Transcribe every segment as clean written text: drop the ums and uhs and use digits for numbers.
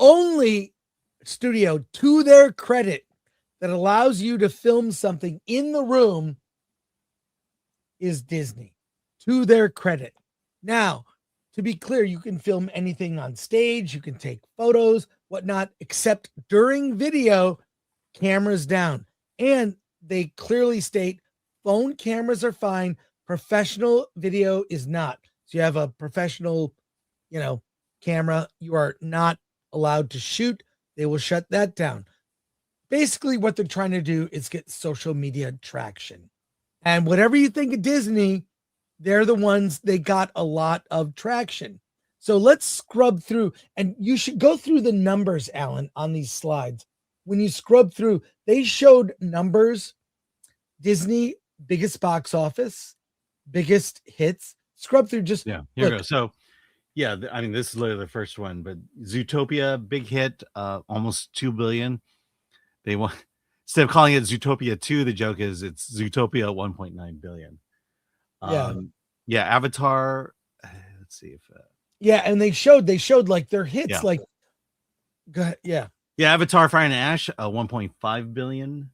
only studio, to their credit, that allows you to film something in the room is Disney, to their credit. Now, to be clear, you can film anything on stage, you can take photos, whatnot, except during video, cameras down. And they clearly state phone cameras are fine, professional video is not. So you have a professional, camera, you are not allowed to shoot. They will shut that down. Basically, what they're trying to do is get social media traction. And whatever you think of Disney, they're the ones, they got a lot of traction. So let's scrub through, and you should go through the numbers, Alan, on these slides. When you scrub through, they showed numbers. Disney, biggest box office, biggest hits. Scrub through, just here we go. So I mean, this is literally the first one, but Zootopia, big hit, almost 2 billion. They want, instead of calling it Zootopia 2, the joke is it's Zootopia 1.9 billion. Avatar. Let's see if and they showed like their hits, like go ahead, Avatar Fire and Ash, 1.5 billion.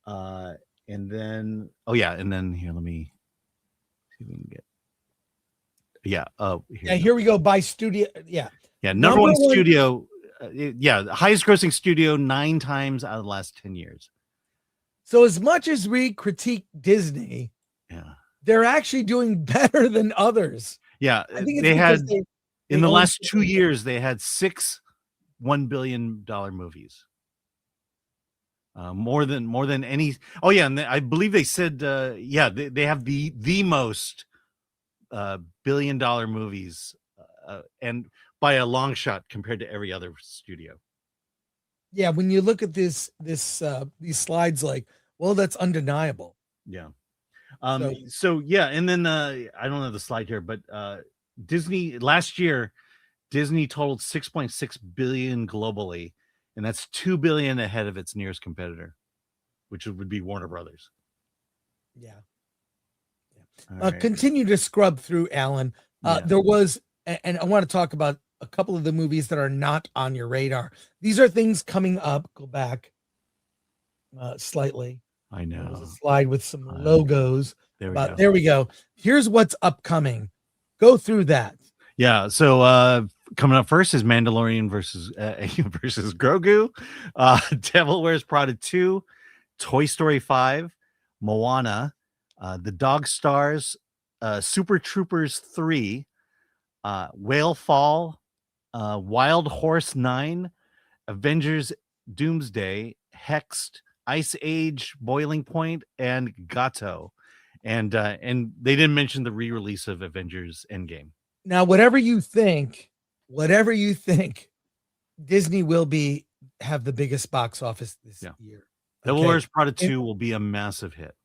And then here, let me see if we can get here we go by studio. Number one studio. The highest grossing studio 9 times out of the last 10 years. So as much as we critique Disney, they're actually doing better than others. I think they had in the last 2 years, they had 6 $1 billion movies. More than any. And I believe they said they have the most $1 billion movies, and by a long shot compared to every other studio. When you look at these slides, like, well, that's undeniable. And then I don't have the slide here, but Disney last year, Disney totaled 6.6 billion globally, and that's 2 billion ahead of its nearest competitor, which would be Warner Brothers. Right. Continue to scrub through, Alan. There was, and I want to talk about a couple of the movies that are not on your radar. These are things coming up. Go back slightly. I know. There's a slide with some logos. There we go. Here's what's upcoming. Go through that. So coming up first is Mandalorian versus Grogu, Devil Wears Prada 2, Toy Story 5, Moana, The Dog Stars, Super Troopers 3, Whale Fall, Wild Horse 9, Avengers Doomsday, Hexed, Ice Age, Boiling Point, and Gato. And they didn't mention the re-release of Avengers Endgame. Now, whatever you think, Disney will have the biggest box office this year. Devil Wears Prada 2 will be a massive hit.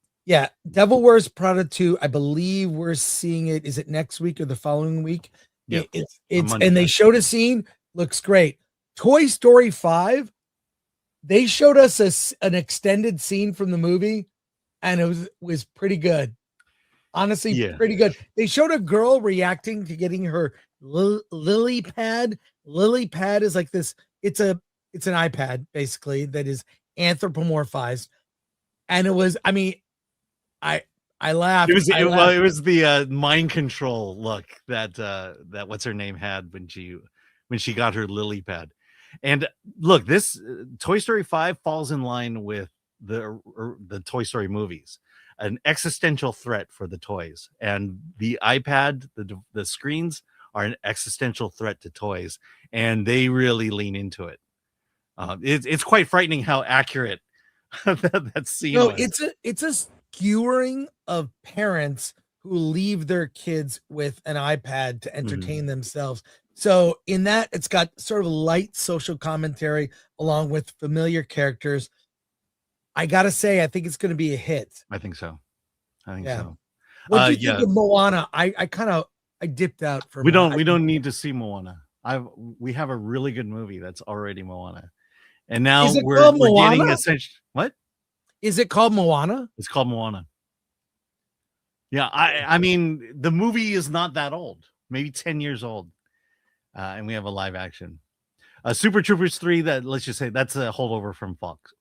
Devil Wears Prada 2, I believe we're seeing it. Is it next week or the following week? It's and they showed a scene, looks great. Toy Story 5, they showed us an extended scene from the movie, and it was pretty good. Honestly, pretty good. They showed a girl reacting to getting her lily pad. Lily pad is like this. It's an iPad basically that is anthropomorphized, and it was. I mean, I laughed. It was the mind control look that what's her name had when she got her lily pad. And look, this Toy Story 5 falls in line with the Toy Story movies, an existential threat for the toys, and the iPad, the screens are an existential threat to toys, and they really lean into it. It's quite frightening how accurate that scene was. It's a skewering of parents who leave their kids with an iPad to entertain themselves. So in that, it's got sort of light social commentary along with familiar characters. I gotta say, I think it's going to be a hit. I think so. So. What do you think of Moana? I dipped out for. We don't need to see Moana. We have a really good movie that's already Moana, and now we're getting essentially what? Is it called Moana? It's called Moana. Yeah, I mean the movie is not that old, maybe 10 years old, and we have a live action. Super Troopers 3, that let's just say that's a holdover from Fox.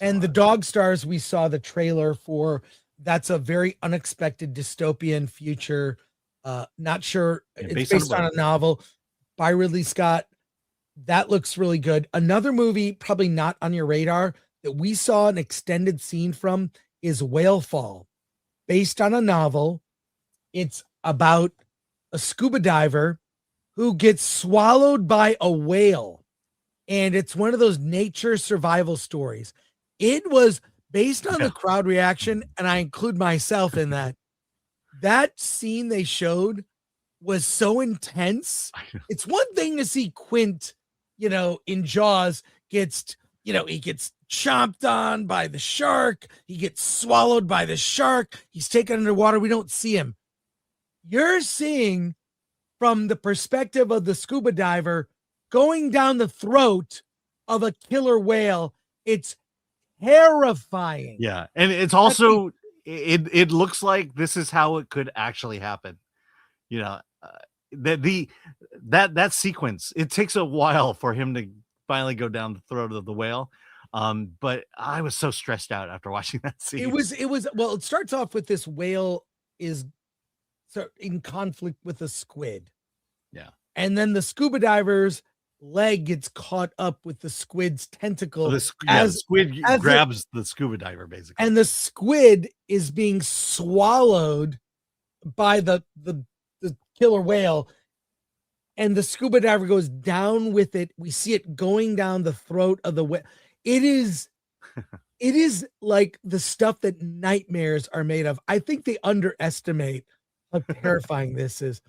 And the Dog Stars, we saw the trailer for. That's a very unexpected dystopian future. Not sure. It's based on a novel by Ridley Scott. That looks really good. Another movie, probably not on your radar, that we saw an extended scene from is Whale Fall, based on a novel. It's about a scuba diver who gets swallowed by a whale. And it's one of those nature survival stories. It was based on the crowd reaction, and I include myself in that. That scene they showed was so intense. It's one thing to see Quint, in Jaws he gets chomped on by the shark. He gets swallowed by the shark. He's taken underwater. We don't see him. You're seeing from the perspective of the scuba diver going down the throat of a killer whale. It's terrifying. Yeah. And it's also, it looks like this is how it could actually happen. That sequence, it takes a while for him to finally go down the throat of the whale. But I was so stressed out after watching that scene. It starts off with this whale is in conflict with a squid. Yeah. And then the scuba diver's leg gets caught up with the squid's tentacle. The squid grabs the scuba diver, basically. And the squid is being swallowed by the killer whale. And the scuba diver goes down with it. We see it going down the throat of the whale. It is like the stuff that nightmares are made of. I think they underestimate how terrifying this is.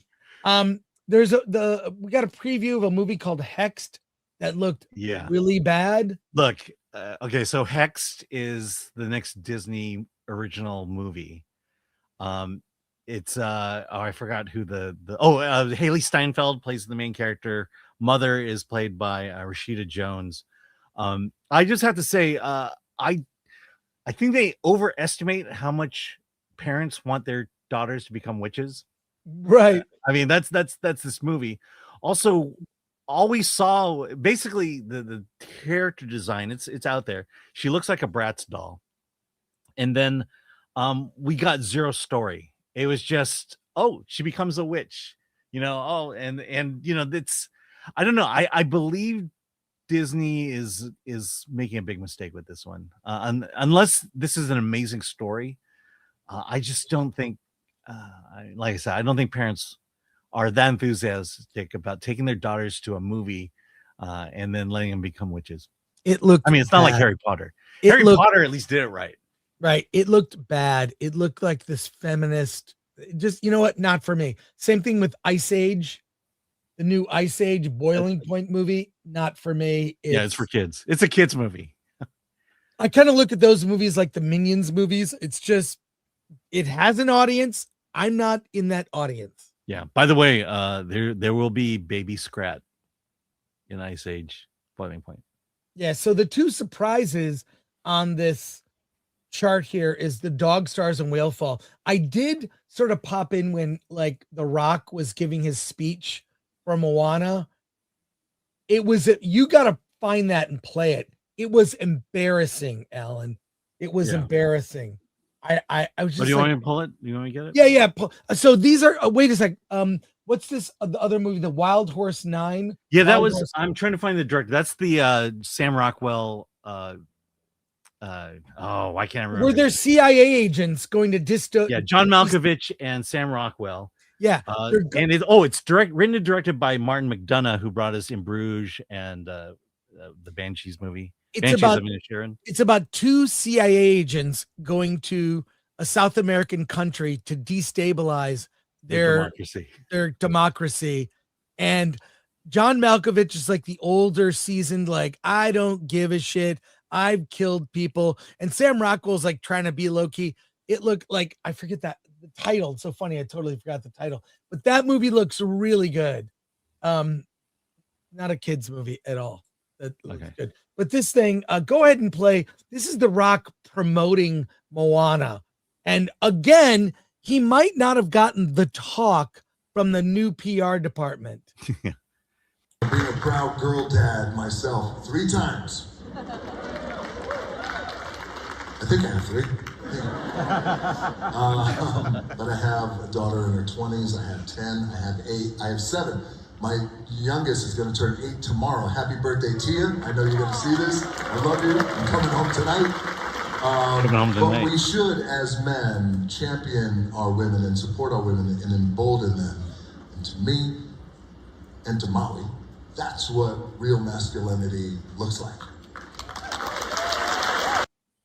We got a preview of a movie called Hexed that looked really bad. Look, okay, so Hexed is the next Disney original movie. It's I forgot who Haley Steinfeld plays the main character. Mother is played by Rashida Jones. I just have to say, I think they overestimate how much parents want their daughters to become witches. Right. I mean, that's this movie. Also, all we saw, basically the character design, it's out there. She looks like a Bratz doll. And then we got zero story. It was just, she becomes a witch, and it's, I don't know. I believe Disney is making a big mistake with this one. Unless this is an amazing story. I just don't think, like I said, I don't think parents are that enthusiastic about taking their daughters to a movie and then letting them become witches. It's not like Harry Potter. Potter at least did it right. Right. It looked bad. It looked like this feminist, just, not for me. Same thing with Ice Age, the new Ice Age Boiling Point movie. Not for me. It's for kids. It's a kids movie. I kind of look at those movies like the Minions movies. It's just, it has an audience. I'm not in that audience. Yeah. By the way, there will be Baby Scrat in Ice Age Boiling Point. Yeah. So the two surprises on this chart here is the Dog Stars and Whale Fall. I did sort of pop in when The Rock was giving his speech for Moana. You got to find that and play it. It was embarrassing, Alan. It was embarrassing. I was just. Do you want me to pull it? Do you want me to get it? Yeah. So these are. Wait a sec. What's this? The other movie, The Wild Horse 9. Yeah, that was. I'm trying to find the director. That's the Sam Rockwell. Why can't I remember? Were there CIA agents going to disto? Yeah, John Malkovich and Sam Rockwell. Yeah, and it's written and directed by Martin McDonagh, who brought us In Bruges and the Banshees movie. It's about two CIA agents going to a South American country to destabilize their democracy. And John Malkovich is like the older, seasoned, I don't give a shit. I've killed people. And Sam Rockwell's trying to be low key. It looked like, I forget the title. It's so funny. I totally forgot the title, but that movie looks really good. Not a kid's movie at all. That looks good. But this thing, go ahead and play. This is The Rock promoting Moana. And again, he might not have gotten the talk from the new PR department. Being a proud girl dad myself 3 times. I think I have 3. But I have a daughter in her 20s, I have 10, I have 8, I have 7. My youngest is going to turn 8 tomorrow. Happy birthday, Tia. I know you're going to see this. I love you. I'm coming home tonight. But we should, as men, champion our women and support our women and embolden them. And to me, and to Molly, that's what real masculinity looks like.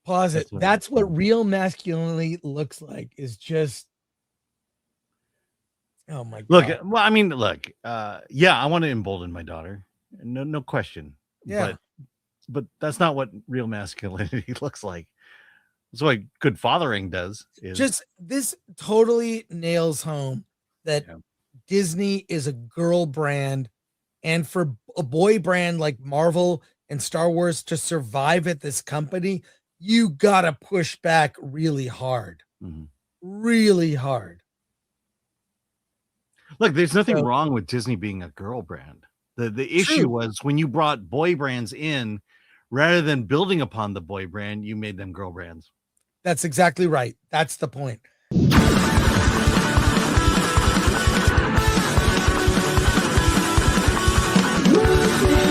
Pause it. That's what real masculinity looks like, is just, oh my God. Look, well, I mean, look, yeah, I want to embolden my daughter. No question. Yeah. But that's not what real masculinity looks like. That's what good fathering does. Just this totally nails home that Disney is a girl brand, and for a boy brand like Marvel and Star Wars to survive at this company, you gotta push back really hard. Really hard. Look, there's nothing wrong with Disney being a girl brand. The issue was when you brought boy brands in, rather than building upon the boy brand, you made them girl brands. That's exactly right. That's the point. Moving